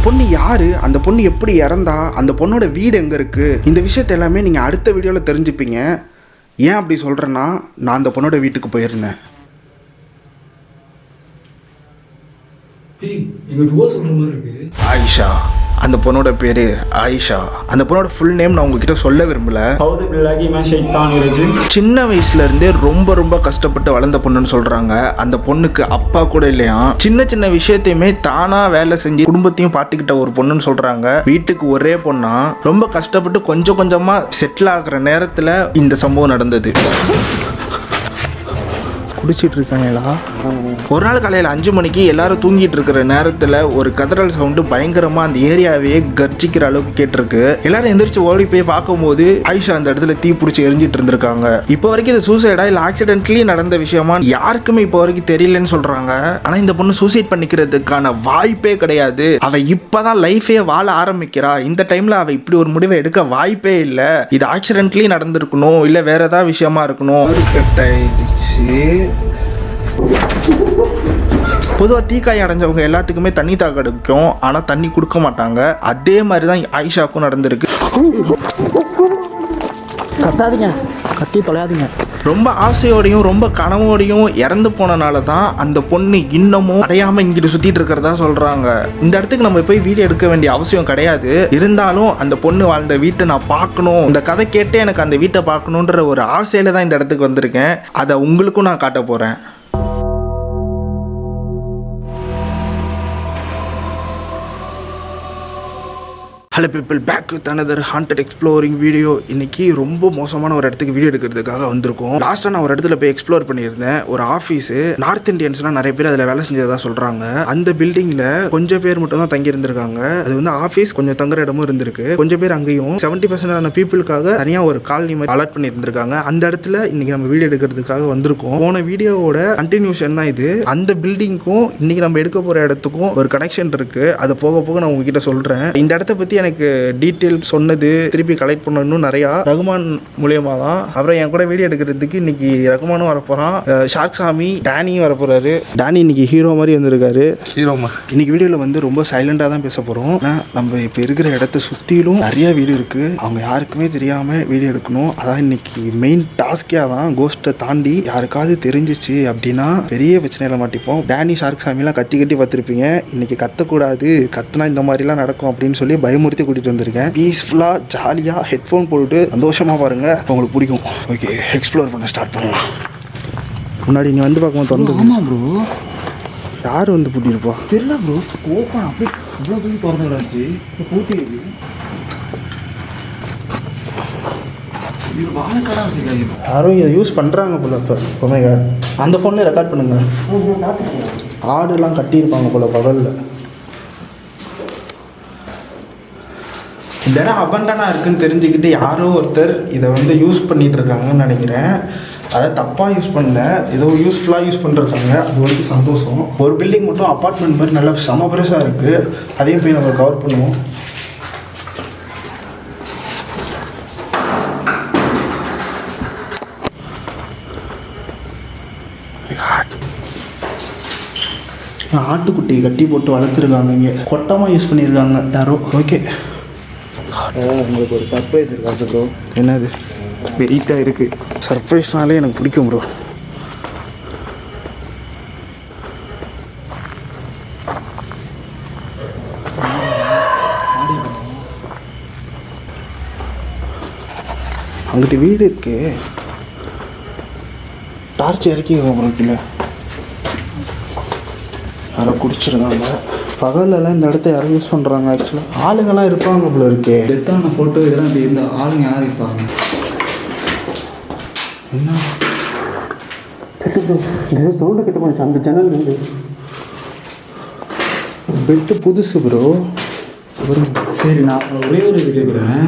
பொண்ணு யாரு, அந்த பொண்ணு எப்படி இறந்தா, அந்த பொண்ணோட வீடு எங்கே இருக்குது, இந்த விஷயத்தை எல்லாமே நீங்கள் அடுத்த வீடியோவில் தெரிஞ்சுப்பீங்க. ஏன் அப்படி சொல்கிறேன்னா, நான் அந்த பொண்ணோட வீட்டுக்கு போயிருந்தேன். ஆயிஷா, அந்த பொண்ணோட பேர் ஆயிஷா. அந்த பொண்ணோட ஃபுல் நேம் நான் உங்ககிட்ட சொல்ல விரும்பல. சின்ன வயசுல இருந்தே ரொம்ப கஷ்டப்பட்டு வளர்ந்த பொண்ணுன்னு சொல்றாங்க. அந்த பொண்ணுக்கு அப்பா கூட இல்லையா. சின்ன சின்ன விஷயத்தையுமே தானா வேலை செஞ்சு குடும்பத்தையும் பார்த்துக்கிட்ட ஒரு பொண்ணுன்னு சொல்றாங்க. வீட்டுக்கு ஒரே பொண்ணா ரொம்ப கஷ்டப்பட்டு கொஞ்சம் கொஞ்சமா செட்டில் ஆகுற நேரத்துல இந்த சம்பவம் நடந்தது. குடிச்சிட்டு இருக்காங்களா? ஒரு நாள் காலையில் 5 மணிக்கு எல்லாரும் தூங்கிட்டு இருக்கிற நேரத்தில் ஒரு கதறல் சவுண்டு பயங்கரமாக அந்த ஏரியாவே கர்ஜிக்கிற அளவுக்கு கேட்டிருக்கு. எல்லாரும் எந்திரிச்சு ஓடி போய் பார்க்கும்போது ஆயிஷா அந்த இடத்துல தீ பிடிச்சி எரிஞ்சிட்டு இருந்திருக்காங்க. இப்போ வரைக்கும் இது சூசைடா இல்லை ஆக்சிடென்ட்லி நடந்த விஷயமா யாருக்குமே இப்போ வரைக்கும் தெரியலன்னு சொல்றாங்க. ஆனால் இந்த பொண்ணு சூசைட் பண்ணிக்கிறதுக்கான வாய்ப்பே கிடையாது. அவ இப்பதான் லைஃபே வாழ ஆரம்பிக்கிறா. இந்த டைம்ல அவ இப்படி ஒரு முடிவை எடுக்க வாய்ப்பே இல்லை. இது ஆக்சிடென்ட்லி நடந்திருக்கணும், இல்லை வேற ஏதாவது விஷயமா இருக்கணும். பொதுவாக தீக்காய் அடைஞ்சவங்க எல்லாத்துக்குமே தண்ணி தாக எடுக்கும், ஆனால் தண்ணி கொடுக்க மாட்டாங்க. அதே மாதிரி தான் ஆயிஷாவுக்கும் நடந்திருக்கு. கத்தி தொலையாதீங்க. ரொம்ப ஆசையோடையும் ரொம்ப கனவோடையும் இறந்து போனனால தான் அந்த பொண்ணு இன்னமும் அடையாமல் இங்கிட்டு சுற்றிட்டு இருக்கிறதா சொல்கிறாங்க. இந்த இடத்துக்கு நம்ம போய் வீடியோ எடுக்க வேண்டிய அவசியம் கிடையாது. இருந்தாலும் அந்த பொண்ணு வாழ்ந்த வீட்டை நான் பார்க்கணும், இந்த கதை கேட்டே எனக்கு அந்த வீட்டை பார்க்கணுன்ற ஒரு ஆசையில் தான் இந்த இடத்துக்கு வந்திருக்கேன். அதை உங்களுக்கும் நான் காட்ட போகிறேன். Hello people, back with another haunted exploring video. இன்றைக்கி ரொம்ப மோசமான ஒரு இடத்துக்கு வீடியோ எடுக்கிறதுக்காக வந்திருக்கோம். லாஸ்ட்டாக நான் ஒரு இடத்துல போய் எக்ஸ்ப்ளோர் பண்ணியிருந்தேன். ஒரு ஆஃபீஸு, நார்த் இந்தியன்ஸ்லாம் நிறைய பேர் அதில் வேலை செஞ்சதாக சொல்கிறாங்க. அந்த பில்டிங்கில் கொஞ்சம் பேர் மட்டும் தான் தங்கி இருந்திருக்காங்க. அது வந்து ஆஃபீஸ், கொஞ்சம் தங்குற இடமும் இருந்திருக்கு. கொஞ்சம் பேர் அங்கேயும் 70% பீப்புளுக்காக தனியாக ஒரு காலனி மாதிரி அலாட் பண்ணியிருந்திருக்காங்க. அந்த இடத்துல இன்றைக்கி நம்ம வீடியோ எடுக்கிறதுக்காக வந்திருக்கோம். போன வீடியோவோட கண்டினியூஷன் தான் இது. அந்த பில்டிங்க்கும் இன்றைக்கி நம்ம எடுக்க போகிற இடத்துக்கும் ஒரு கனெக்ஷன் இருக்குது. அதை போக போக நான் உங்ககிட்ட சொல்கிறேன். இந்த இடத்த பற்றி எனக்கு டீட்டெயில் சொன்னது, திருப்பி கலெக்ட் பண்ண இன்னும் நிறையா ரகுமான் மூலியமா தான். அப்புறம் என் கூட வீடியோ எடுக்கிறதுக்கு இன்னைக்கு ரகுமானும் வரப்போறான், ஷார்க் சாமி, டேனியும் வரப்போறாரு. டேனி இன்னைக்கு ஹீரோ மாதிரி வந்திருக்காரு. இன்னைக்கு வீடியோவில் வந்து ரொம்ப சைலண்டாக தான் பேச போகிறோம். நம்ம இப்போ இருக்கிற இடத்த சுற்றிலும் நிறைய வீடு இருக்குது. அவங்க யாருக்குமே தெரியாமல் வீடியோ எடுக்கணும். அதான் இன்னைக்கு மெயின் டாஸ்கே தான். கோஸ்ட்டை தாண்டி யாருக்காவது தெரிஞ்சிச்சு அப்படின்னா பெரிய பிரச்சனையில் மாட்டிப்போம். டேனி, ஷார்க் சாமிலாம் கத்தி பார்த்துருப்பீங்க. இன்னைக்கு கத்தக்கூடாது, கத்துனா இந்த மாதிரிலாம் நடக்கும் அப்படின்னு சொல்லி பயமுறுத்தி கூட்டிகிட்டு வந்திருக்கேன். பீஸ்ஃபுல்லாக ஜாலியாக ஹெட்ஃபோன் போட்டுட்டு சந்தோஷமாக பாருங்கள், உங்களுக்கு பிடிக்கும். ஓகே, எக்ஸ்ப்ளோர் பண்ண ஸ்டார்ட் பண்ணலாம். முன்னாடி நீ வந்து பார்க்கும்போது திறந்து. ஆமாம் ப்ரோ, யார் வந்து பூட்டியிருப்பா தெரியல ப்ரோ. ஓப்பன் அப்படி இவ்வளோ தூக்கி திறந்து கிடந்துச்சு. இப்போ பூட்டி இருக்கு. இது வாழைக்கடை வச்சுருக்காங்க. யாரும் இதை யூஸ் பண்ணுறாங்க போல. இப்போ ஒமேகா அந்த ஃபோன்லேயே ரெக்கார்ட் பண்ணுங்க. ஆடுலாம் கட்டியிருப்பாங்க போல பகலில். இந்த இடம் அபண்டனாக இருக்குதுன்னு தெரிஞ்சுக்கிட்டு யாரோ ஒருத்தர் இதை வந்து யூஸ் பண்ணிகிட்டு இருக்காங்கன்னு நினைக்கிறேன். அதை தப்பாக யூஸ் பண்ணல, ஏதோ யூஸ்ஃபுல்லாக யூஸ் பண்ணிருக்காங்க. அது வரைக்கும் சந்தோஷம். ஒரு பில்டிங் மட்டும் அப்பார்ட்மெண்ட் மாதிரி நல்லா செம பெருசாக இருக்குது. அதையும் போய் நம்ம கவர் பண்ணுவோம். ஆட்டுக்குட்டி கட்டி போட்டு வளர்த்துருக்காங்க. இங்கே கொட்டமாக யூஸ் பண்ணியிருக்காங்க யாரோ. ஓகே, உங்களுக்கு ஒரு சர்ப்ரைஸ் இருக்கா ப்ரோ? என்னது? வெயிட்டாக இருக்குது. சர்ப்ரைஸ்னாலே எனக்கு பிடிக்கும் ப்ரோ. அங்கிட்டு வீடு இருக்கு. டார்ச் இறக்கி ப்ரோ. கீழே யாரோ குடிச்சிருக்காங்க. பகலெல்லாம் இந்த இடத்த யாரும் யூஸ் பண்ணுறாங்க. ஆக்சுவலாக ஆளுங்கெல்லாம் இருப்பாங்க போல இருக்கே. டெத்தான ஃபோட்டோ இதெல்லாம் இப்படி இந்த ஆளுங்க யார் இருப்பாங்க? என்ன சவுண்டு கட்ட போச்சு அந்த ஜன்னல் இருந்து. பெட்டு புதுசு ப்ரோ. சரி, நான் ஒரே ஒரு இது கேட்குறேன்.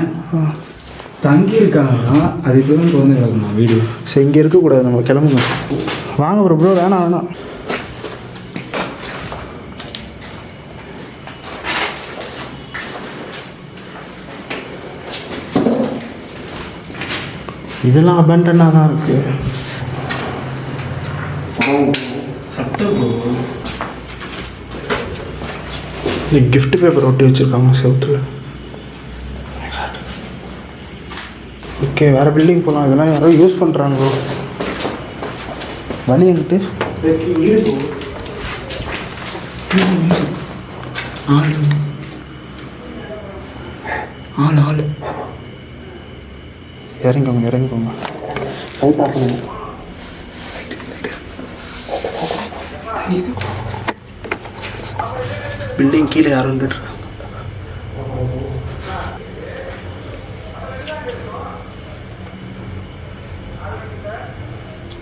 தங்கி இருக்காங்கன்னா அது இப்போ தான் திறந்து கிடக்குமா வீடு? சரி, இங்கே இருக்கக்கூடாது, நம்ம கிளம்புங்க. வாங்க ப்ரோ. ப்ரோ வேணாம். இதெல்லாம் அபண்டனாக தான் இருக்குது. சட்டை ப்ரோ. இந்த gift பேப்பர் ஒட்டி வச்சுருக்காங்க செவுத்துல. ஓகே, வேறு பில்டிங் போகலாம். இதெல்லாம் யாரோ யூஸ் பண்ணுறாங்களோ. வழி எங்கிட்டு ஆள் இறங்கிக்கோங்க. பில்டிங் கீழே யாரும் வந்துட்டு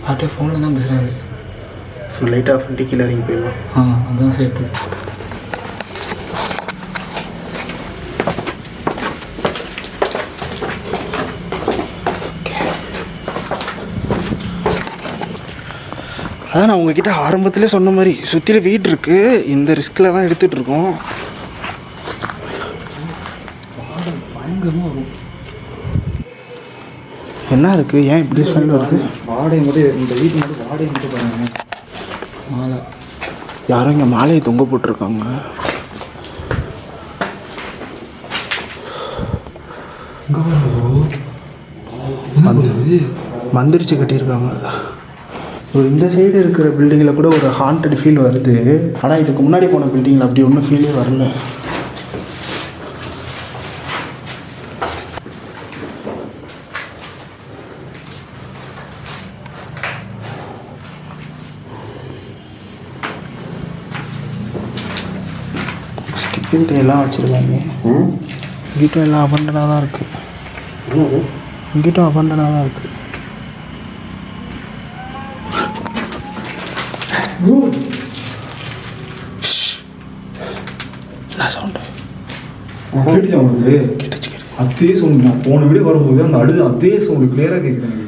பாட்டே ஃபோனில் தான் பேசுகிறாரு. லைட்டாக ஃப்ரெண்டு கீழே இறங்கி போயிடலாம். அதுதான் சேஃப்டி. அதான் நான் உங்ககிட்ட ஆரம்பத்திலே சொன்ன மாதிரி சுற்றில வீடு இருக்குது. இந்த ரிஸ்கில் தான் எடுத்துகிட்டு இருக்கோம். பயங்கரமாக வரும். என்ன இருக்குது? ஏன் இப்படி ஸ்மெல் வருது? வாடகை மட்டும் இந்த வீட்டு மட்டும் வாடகை மட்டும் பாருங்க. மாலை யாரும் இங்கே மாலையை தொங்க போட்டிருக்காங்க. மந்திரிச்சு கட்டியிருக்காங்க. இந்த சைடு இருக்கிற பில்டிங்கில் கூட ஒரு ஹாண்டட் ஃபீல் வருது. ஆனால் இதுக்கு முன்னாடி போன பில்டிங்கில் அப்படி ஒன்றும் ஃபீலே வரல. ஸ்கிப்பிங் எல்லாம் வச்சுருக்காங்க. இங்கிட்டும் எல்லாம் அபண்டனாக தான் இருக்குது. இங்கிட்டும் அபண்டனாக தான் இருக்குது. என்ன சவுண்டு கேட்டுச்சு அவங்களுக்கு? கேட்டுச்சு. அதே சவுண்டு நான் போன வீடியோ வரும்போது அந்த அதே சவுண்டு கிளியராக கேட்குது எனக்கு.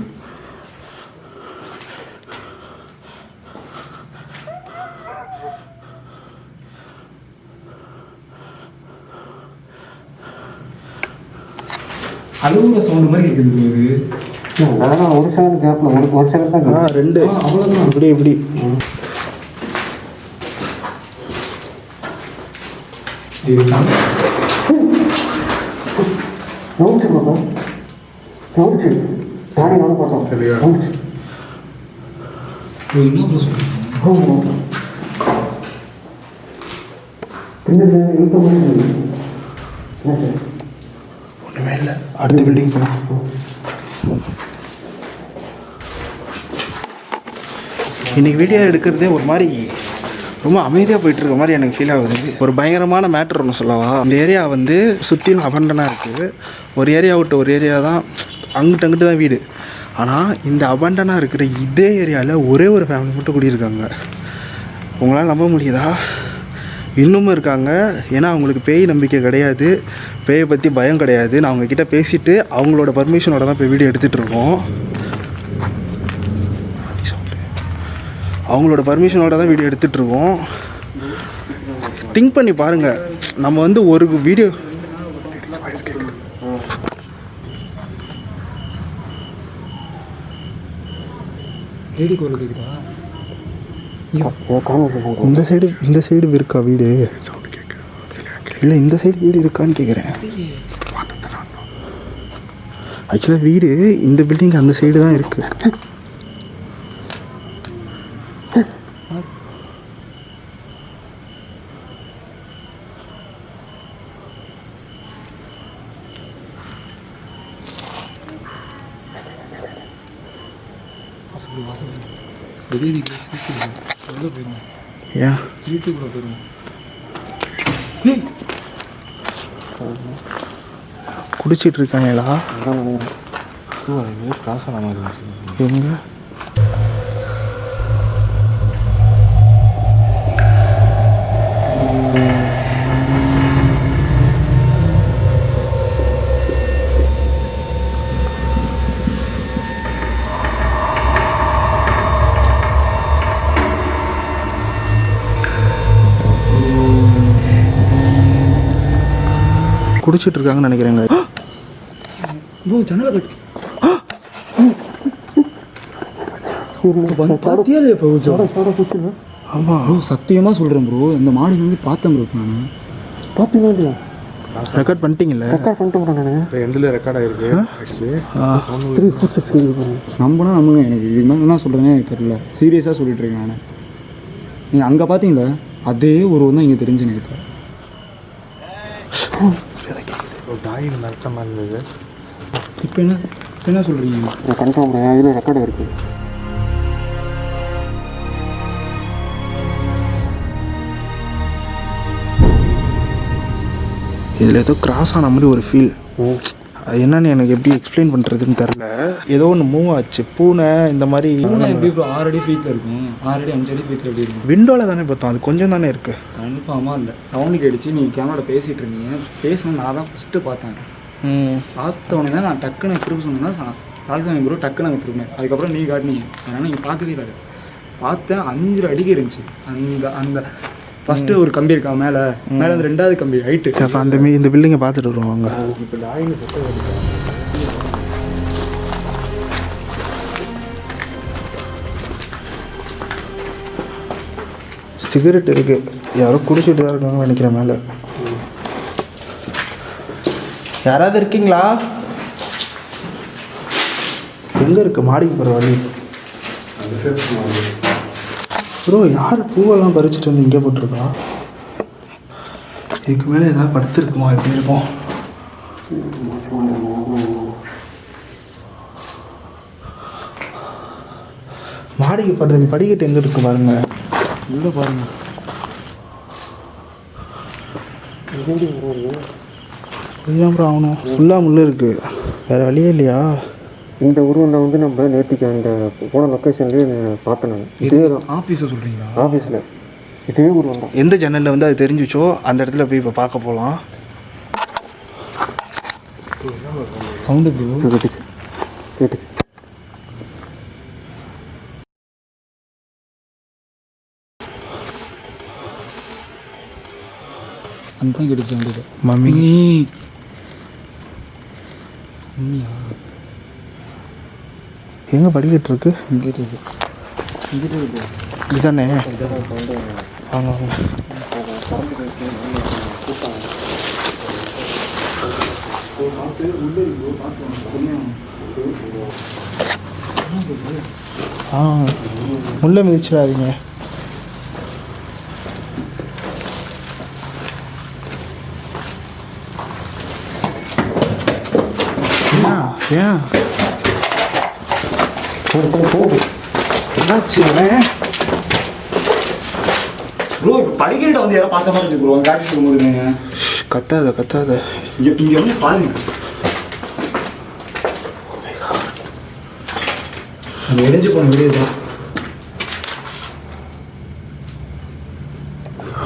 அழுகுற சவுண்டு மாதிரி கேட்குது. ஒரு செகண்ட் கேப்ல ஒரு செகண்ட் தான். ரெண்டு அவ்வளோதான். இப்படி நோச்சு பாப்பா, நோச்சு நானே நானும் பார்த்தோம். சரியா நோச்சு இன்னும் சொல்லுங்க. ஒன்றுமே இல்லை. அடுத்த பில்டிங் போகலாம். இன்றைக்கி வீடியோ எடுக்கிறதே ஒரு மாதிரி ரொம்ப அமைதியாக போயிட்டுருக்க மாதிரி எனக்கு ஃபீல் ஆகுது. ஒரு பயங்கரமான மேட்ரு ஒன்று சொல்லவா? இந்த ஏரியா வந்து சுற்றிலும் அபண்டனாக இருக்குது. ஒரு ஏரியா விட்டு ஒரு ஏரியா தான், அங்கிட்டு தான் வீடு. ஆனால் இந்த அபண்டனாக இருக்கிற இதே ஏரியாவில் ஒரே ஒரு ஃபேமிலி மட்டும் குடியிருக்காங்க. உங்களால் நம்ப முடியுதா? இன்னமும் இருக்காங்க. ஏன்னா அவங்களுக்கு பேய் நம்பிக்கை கிடையாது, பேயை பற்றி பயம் கிடையாது. நான் அவங்கக்கிட்ட பேசிவிட்டு அவங்களோட பர்மிஷனோட தான் இப்போ வீடியோ எடுத்துகிட்டு இருக்கோம். அவங்களோட பர்மிஷனோட தான் வீடியோ எடுத்துகிட்ருக்கோம். திங்க் பண்ணி பாருங்கள். நம்ம வந்து ஒரு வீடியோ இந்த சைடு இருக்கா வீடு? இல்லை, இந்த சைடு வீடு இருக்கான்னு கேட்குறேன். ஆக்சுவலாக வீடு இந்த பில்டிங் அந்த சைடு தான் இருக்குது. ஏன் வீட்டுக்குள்ள போயிருங்க. குடிச்சிட்டு இருக்காங்களா? காசு எங்க குடிச்சிட்டு இருக்காங்கன்னு நினைக்கிறேங்க. ஜன்னலை கட்டி பார்த்தியாலே இப்போ ஆமாம் ப்ரோ, சத்தியமாக சொல்கிறேன் ப்ரோ. இந்த மாடி வந்து பார்த்தேன் ப்ரோ நான். பார்த்தீங்களா இல்லையா? ரெக்கார்ட் பண்ணிட்டீங்கல்ல? ரெக்கார்ட் பண்ணிட்டு போகிறேன் நான். இப்போ எண்டில் ரெக்கார்ட் ஆகிருக்கு ஆக்சுவலி. 3 ஃபுட் இருக்கு. நம்பினா நம்புங்க, எனக்கு இது மாதிரி என்ன சொல்கிறேன்னு எனக்கு தெரியல. சீரியஸாக சொல்லிட்டு இருக்கேன் நான். நீங்கள் அங்கே பார்த்தீங்களா அதே ஒரு தான் இங்கே தெரிஞ்சு எனக்கு. ஒரு டாயின் மிரட்ட மாதிரி இருந்தது. இப்போ என்ன சொல்கிறீங்க? கன்ஃபார்ம் இதில் ரெக்கார்டு இருக்குது. இதில் ஏதோ கிராஸ் ஆன மாதிரி ஒரு ஃபீல். அது என்னன்னு எனக்கு எப்படி எக்ஸ்பிளைன் பண்ணுறதுன்னு தெரில. ஏதோ ஒன்று மூவ் ஆச்சு. பூனை இந்த மாதிரி எப்படி இப்போ 6 அடி ஃபீட்டில் இருக்கும், 6 அடி 5 அடி ஃபீட்டில் எப்படி இருக்கும்? விண்டோவில் தானே பார்த்தோம், அது கொஞ்சம் தானே இருக்குது. கன்ஃபார்மாக இல்லை. சவுண்டு கேட்டுச்சு, நீங்கள் கேமரா பேசிகிட்டு இருந்தீங்க. பேசணும் நான் தான் ஃபஸ்ட்டு பார்த்தேன். பார்த்த உடனே தான் நான் டக்குன்னு திரும்ப சொன்னேன்னா சால்சாமி ப்ரோ டக்குன்னு அங்கே திரும்பினேன். அதுக்கப்புறம் நீ காட்டினீங்க. அதனால் நீங்கள் பார்க்கவே இல்லை. பார்த்தேன் 5 அடிக்கு இருந்துச்சு. அந்த ஃபஸ்ட்டு ஒரு கம்பி இருக்கா மேலே அந்த 2வது கம்பி ஹைட்டு. அப்போ இந்த பில்டிங்கை பார்த்துட்டு வருவாங்க. இப்போ டாயின் சத்தம் வருது. சிகரெட் இருக்குது, யாரோ குடிச்சிட்டு தான் இருக்காங்க நினைக்கிறேன். மேலே யாராவது இருக்கீங்களா? எங்கே இருக்கு மாடிக்கு போகிற வழி? ப்ரோ யார் பூவெல்லாம் பறிச்சுட்டு வந்து இங்கே போட்டிருக்கா? இதுக்கு மேலே ஏதாவது படுத்துருக்குமா? எப்படி இருக்கும்? மாடிக்கு போடுறது படிக்கட்டு எங்கே இருக்கு பாருங்க. உள்ளே பாருங்க. இதுதான் ப்ரோ ஆகணும். ஃபுல்லாக முள்ளு இருக்குது, வேறு வழியே இல்லையா? இந்த உருவம் தான் வந்து நம்ம நேற்றுக்கு அந்த போன லொக்கேஷன்லேயே பார்த்தேன் நான். இதே தான் ஆஃபீஸை சொல்கிறீங்களா? ஆஃபீஸில் இதே உருவம் தான். எந்த ஜன்னலில் வந்து அது தெரிஞ்சிச்சோ அந்த இடத்துல போய் இப்போ பார்க்க போகலாம். சவுண்டு ப்ரோ கேட்டுச்சு. அந்த தான் கேட்டுச்சு வந்துட்டு. மம்மி உண்மையா? எங்கே படிக்கட்டு இருக்கு? இங்கிட்டு இருக்கு. இதுதானே? ஆமாம் ஆமாம். முள்ள மிதிச்சிடாதீங்க. ஏன் என்னாச்சு? ப்ரோ இப்போ படிக்கிட்ட வந்து யாரும் பார்த்த மாதிரி இருக்கு ப்ரோ. காட்டிட்டு போடுங்க. கத்தாத இங்கே வந்து பாருங்க. அந்த எரிஞ்சு போன வீடியோ தான்.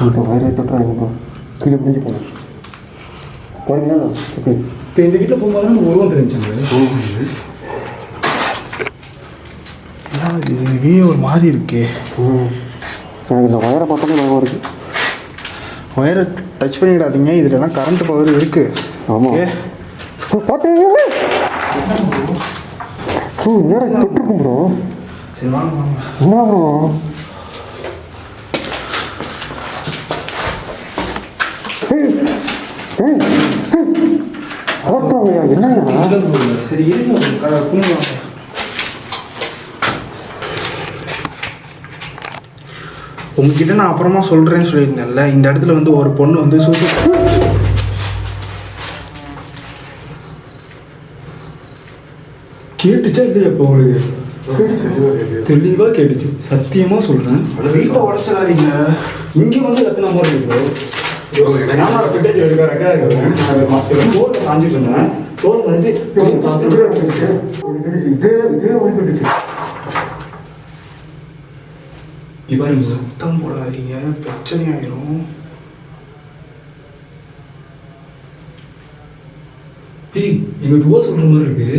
இப்போ வயிறு தொட்டுறாங்க. கீழே முடிஞ்சு போகணும் போறீங்களா? ஓகே. இப்போ இந்த வீட்டில் போகும்போது நம்ம உருவம் தெரிஞ்சுங்க. இது வீடியோ ஒரு மாதிரி இருக்கே. எனக்கு இந்த வயரை பார்த்தாலே ஞாபகம் இருக்குது. ஒயரை டச் பண்ணிடாதீங்க, இதுலலாம் கரண்ட் பவர் இருக்குது. ஆமாம் பார்த்தீங்க. நேரம் தொட்டுருக்கும் ப்ரோ. சரி வாங்க வாங்க. என்ன ப்ரோ? என்னங்க? சரி இருங்க, குனிவாங்க. உங்ககிட்ட நான் அப்புறமா சொல்கிறேன்னு சொல்லியிருந்தேன்ல, இந்த இடத்துல வந்து ஒரு பொண்ணு வந்து கேட்டுச்சா இல்லையா? இப்போ உங்களுக்கு தெளிவாக கேட்டுச்சு. சத்தியமாக சொல்கிறேன். வீட்டில் உடச்சிடாதீங்க. இங்கே வந்து எத்தனை மாதிரி இருக்கு கேமரா ஃபுட்டேஜ் எடுக்க ரெக்கார்ட் ஆகிருக்கேன். தோல் சாஞ்சிட்டு இருந்தேன். தோல் வந்து இப்போ சத்தம் போடாதீங்க, பிரச்சனை ஆயிரும். எங்க துவா சொல்ற மாதிரி இருக்கு.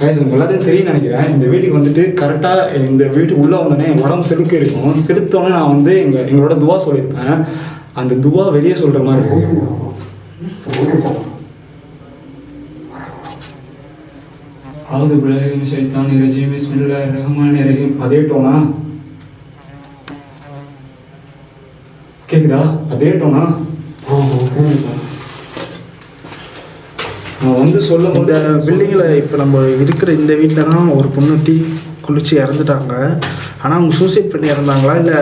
உங்களுக்கு எல்லாத்தையும் தெரியும் நினைக்கிறேன். இந்த வீட்டுக்கு வந்துட்டு கரெக்டாக இந்த வீட்டுக்கு உள்ளே வந்தோடனே உடம்பு செதுக்க இருக்கும். செலுத்தோடனே நான் வந்து எங்களோட துவா சொல்லியிருப்பேன். அந்த துவா வெளியே சொல்கிற மாதிரி இருக்கு. அவுது பிள்ளைங்க சைத்தானி ரஜீம் பிஸ்மில்லாஹிர் ரஹ்மானிர் ரஹீம். அதே டோனா கேக்குதா? அதே டோனா? நான் வந்து சொல்லும் இந்த பில்டிங்கில் இப்போ நம்ம இருக்கிற இந்த வீட்டில் தான் ஒரு பொண்ணு தீ குளிச்சு இறந்துட்டாங்க. ஆனால் அவங்க சூசைட் பண்ணி இறந்தாங்களா இல்லை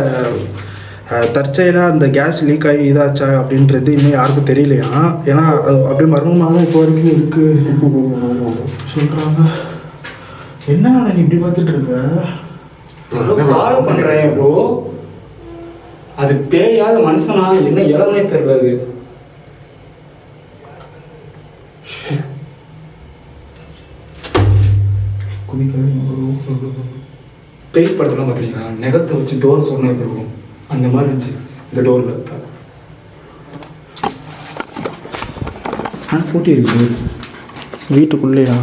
தற்செயலாக அந்த கேஸ் லீக் ஆகி இதாச்சா அப்படின்றது இன்னும் யாருக்கும் தெரியலையா. ஏன்னா அது அப்படியே மர்மமாக தான் இப்போ வரைக்கும் இருக்குது சொல்கிறாங்க. என்ன நீ இப்படி பார்த்துட்டு இருக்க? ஃபாலோ பண்ணுறேன் ப்ரோ. அது பேயாத மனுஷனா என்ன இளமே தெரியல. அது பேய் படத்தெல்லாம் பார்த்தீங்கன்னா நெகத்தை வச்சு டோர் சொன்ன இருக்கும், அந்த மாதிரி இருந்துச்சு இந்த டோரில். ஆனால் பூட்டி இருக்கு வீட்டுக்குள்ளேயா?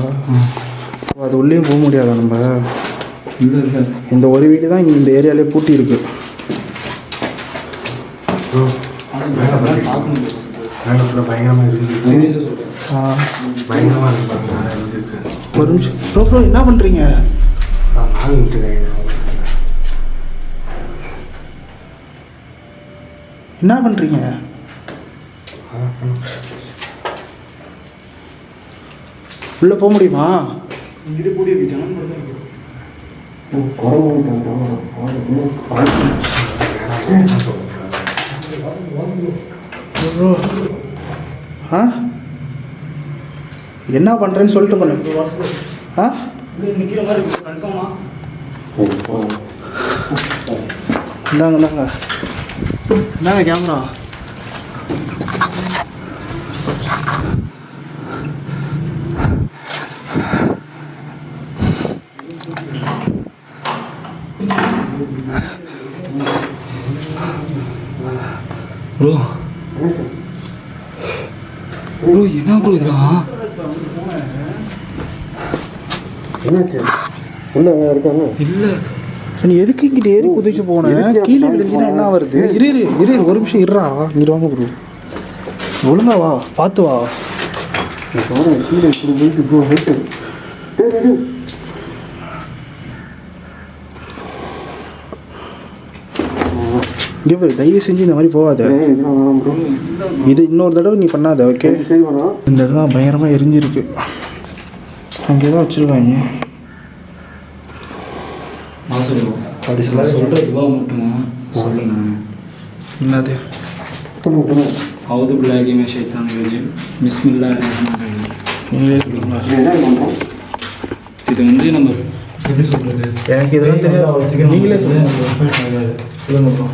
அது உள்ளேயும் போக முடியாதா நம்ம? இல்லை இல்லை, இந்த ஒரு வீடு தான் இங்கே இந்த ஏரியாலே பூட்டி இருக்கு. பயங்கரமாக இருந்துச்சு. பயங்கரமாக இருந்துச்சு. ஒரு நிமிஷம் ப்ரோ ப்ரோ என்ன பண்ணுறீங்க? நானும் விட்டுருக்கேன். என்ன பண்ணுறீங்க? உள்ளே போக முடியுமா? இங்கிட்ட பூட்டி இருக்கு, ஜனம் மட்டும் தான் இருக்கு. ப்ரோ ஆ என்ன பண்ணுறேன்னு சொல்லிட்டு பண்ணு. ஆ நிற்கிற மாதிரி இருக்கு கன்ஃபார்மா? இந்தாங்க இந்தாங்க இந்தாங்க கேமரா. ப்ரோ ப்ரோ என்ன ப்ரோ இதெல்லாம்? என்னாச்சு? உள்ள இருக்காங்க. இல்லை நீ எதுக்கு இங்கிட்ட ஏறி குதிச்சு போனேன்? கீழே விழுந்துனா என்ன வருது? இரு இரு இரு ஒரு நிமிஷம் இருறா. இங்கிட்டு வாங்க ப்ரோ, ஒழுங்கா வா, பார்த்து வா. கீழே இப்படி போயிட்டு ப்ரோ ஹெட்டு. இங்கே போய் தயவு செஞ்சு இந்த மாதிரி போகாத. இது இன்னொரு தடவை நீ பண்ணாத, ஓகே? இந்த இடம் பயங்கரமாக எரிஞ்சிருக்கு. அங்கே தான் வச்சுருக்காங்க. நான் சொல்லுவோம் அப்படி சொல்கிற இதுவாக மட்டும் சொல்லுங்க. என்னது? அவுது பிள்ளைமே ஷைத்தான் ரஜீம் பிஸ்மில்லா நீங்களே சொல்லுங்க. இது வந்து நம்ம எப்படி சொல்கிறது? எனக்கு இதெல்லாம் தெரியாது, நீங்களே சொல்லுங்க. சொல்லுங்க ப்ரோ.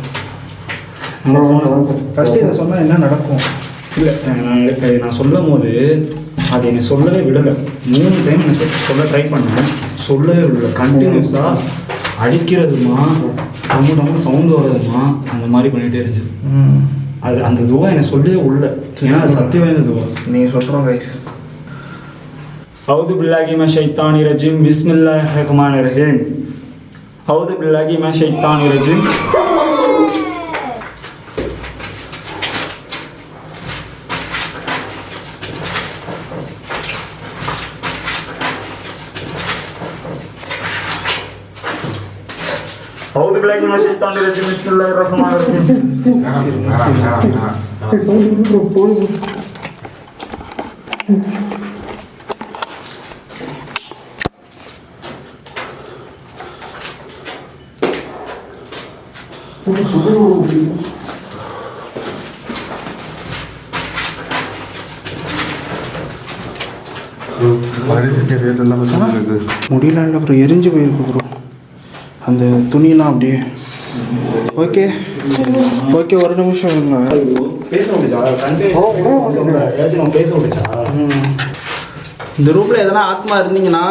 ஃபஸ்ட்டு இதை சொன்னால் என்ன நடக்கும்? இல்லை நான் சொல்லும் போது அது என்னை சொல்லவே விடலை. 3 டைம் நான் சொல்ல ட்ரை பண்ணேன், சொல்லவே விடலை. கண்டினியூஸாக அடிக்கிறதுமா ரொம்ப சவுண்டு வர்றதுமா அந்த மாதிரி பண்ணிகிட்டே இருந்துச்சு. அது அந்த துவா என்னை சொல்லவே உள்ள, ஏன்னா அது சத்தியம் வாய்ந்த துவா. நீங்கள் சொல்கிறோம் கைஸ். அவுது பில்லாகி மா ஷைத்தானி ரஜீம் பிஸ்மில்லாஹிர் ரஹ்மானிர் ரஹீம். அவுது பில்லாகி மா ஷைத்தானி ரஜீம். أعوذ بالله من الشيطان الرجيم بسم الله الرحمن الرحيم. முடியல, அப்புறம் எரிஞ்சு போயிருக்கு ப்ரோ அந்த துணியெல்லாம் அப்படியே. ஓகே ஓகே, ஒரு நிமிஷம் இருங்க. பேச முடிச்சா? பேச முடிச்சா? இந்த ரூமில் எதனா ஆத்மா இருந்தீங்கன்னா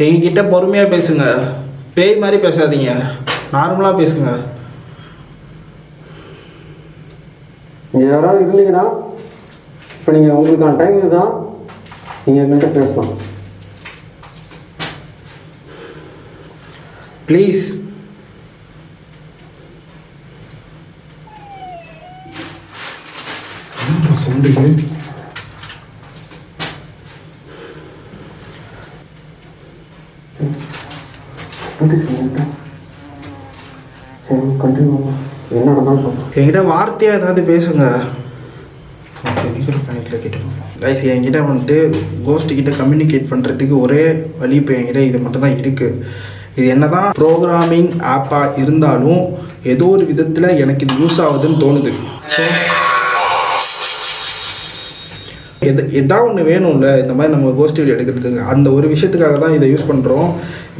எங்ககிட்ட பொறுமையாக பேசுங்க. பேய் மாதிரி பேசாதீங்க, நார்மலாக பேசுங்க. நீங்கள் யாராவது இருந்தீங்கன்னா இப்போ நீங்கள் உங்களுக்கான டைம் இதுதான், நீங்கள் எங்கள்கிட்ட பேசலாம். ப்ளீஸ். சவுண்டு சரி கண்டினியூ. என்ன நடந்தாலும் சொல்கிறேன். என்கிட்ட வார்த்தையாக ஏதாவது பேசுங்க. கைஸ், என்கிட்ட வந்துட்டு கோஸ்ட் கிட்ட கம்யூனிகேட் பண்ணுறதுக்கு ஒரே வழி இப்போ என்கிட்ட இது மட்டும் தான் இருக்குது. இது என்ன தான் ப்ரோக்ராமிங் ஆப்பாக இருந்தாலும் ஏதோ ஒரு விதத்தில் எனக்கு இது யூஸ் ஆகுதுன்னு தோணுது. ஸோ எதாவது ஒன்று வேணும்ல இந்த மாதிரி நம்ம கோஸ்ட் வீடியோ எடுக்கிறதுக்கு. அந்த ஒரு விஷயத்துக்காக தான் இதை யூஸ் பண்ணுறோம்.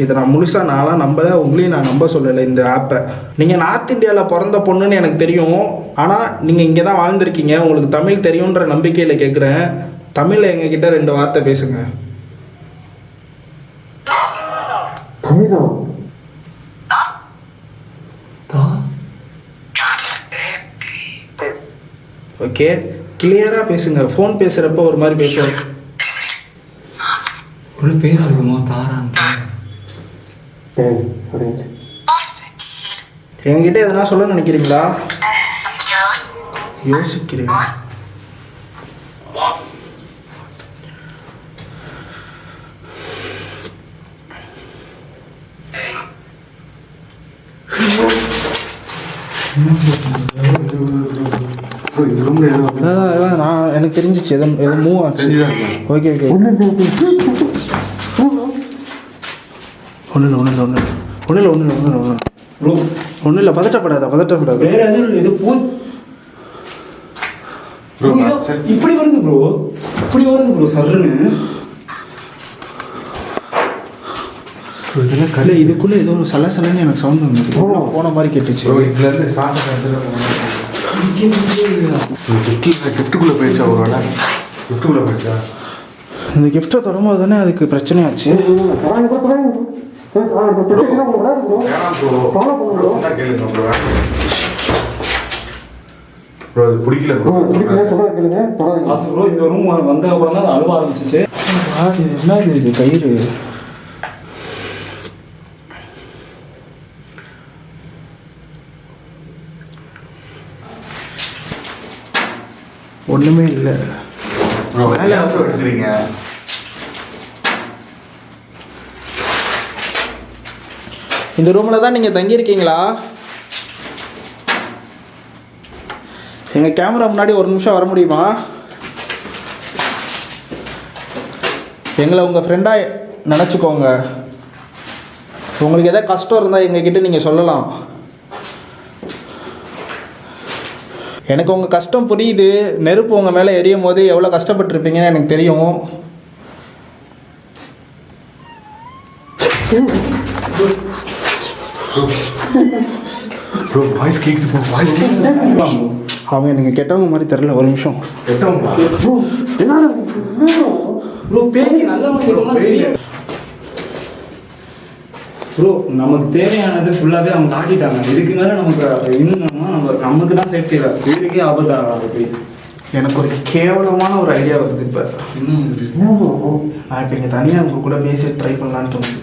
இதை நான் முழுசாக நான்லாம் நம்பலை, உங்களையும் நான் நம்ப சொல்லலை இந்த ஆப்பை. நீங்கள் நார்த் இந்தியாவில் பிறந்த பொண்ணுன்னு எனக்கு தெரியும், ஆனால் நீங்கள் இங்கே தான் வாழ்ந்துருக்கீங்க, உங்களுக்கு தமிழ் தெரியுன்ற நம்பிக்கையில் கேட்குறேன். தமிழில் எங்ககிட்ட 2 வார்த்தை பேசுங்க. தமிழா? ஓகே, கிளியராக பேசுங்க. ஃபோன் பேசுகிறப்ப ஒரு மாதிரி பேசுவோம். ஒரு பேர் இருக்குமா தாரான்ட்டு? சரி அப்படின்னு என்கிட்ட எதனா சொல்ல நினைக்கிறீங்களா? யோசிக்கிறீங்க. அதான் நான் எனக்கு தெரிஞ்சிச்சு எதோ மூவ் ஆச்சு. ஓகே ஓகே, ஒன்றும் இல்லை, பதட்டப்படாத. வேற எதுவும் இல்லை, இது இப்படி வருது ப்ரோ, இப்படி வருது ப்ரோ சர்ன்னு. இல்லை, இதுக்குள்ளே ஏதோ ஒரு சலசலன்னு எனக்கு சவுண்ட் வந்துச்சு, போன மாதிரி கேட்டுச்சு. கிஃப்ட்டுக்குள்ளே போயிடுச்சா? ஒரு வேலை கிஃப்ட்டுக்குள்ளே போயிடுச்சா? இந்த கிஃப்ட்டை தொடரும்போது தானே அதுக்கு பிரச்சனையாச்சு. பிடிக்கல ப்ரோ. இந்த ரூம் வந்த அப்புறம் தான் அழுவ ஆரம்பிச்சிச்சு. இது என்ன இது கயிறு? ஒன்றுமே இல்லை. எடுக்கிறீங்க. இந்த ரூமில் தான் நீங்கள் தங்கியிருக்கீங்களா? எங்கள் கேமரா முன்னாடி ஒரு நிமிஷம் வர முடியுமா? எங்களை உங்கள் ஃப்ரெண்டாக நினச்சிக்கோங்க. உங்களுக்கு எதாவது கஷ்டம் இருந்தால் எங்ககிட்ட நீங்கள் சொல்லலாம். எனக்கு உங்கள் கஷ்டம் புரியுது. நெருப்பு உங்கள் மேலே எரியும் போது எவ்வளோ கஷ்டப்பட்டுருப்பீங்கன்னு எனக்கு தெரியும். ப்ரோ வாய்ஸ் கேட்குது, வாய்ஸ் கேட்குது. அவங்க எனக்கு கெட்டவங்க மாதிரி தெரில. ஒரு நிமிஷம். கெட்டவங்களா? ப்ரோ பேக்கி நல்ல ப்ரோ, நமக்கு தேவையானது ஃபுல்லாகவே அவங்க காட்டிட்டாங்க. இதுக்கு மேலே நமக்கு இன்னும் நமக்கு தான் சேஃப்டி இல்லை, வீட்டுக்கே ஆபத்தாக. எனக்கு ஒரு கேவலமான ஒரு ஐடியா வருது. இப்போ நான் இப்போ இங்கே தனியாக உங்கள் கூட பேசி ட்ரை பண்ணலான்னு தோணுது.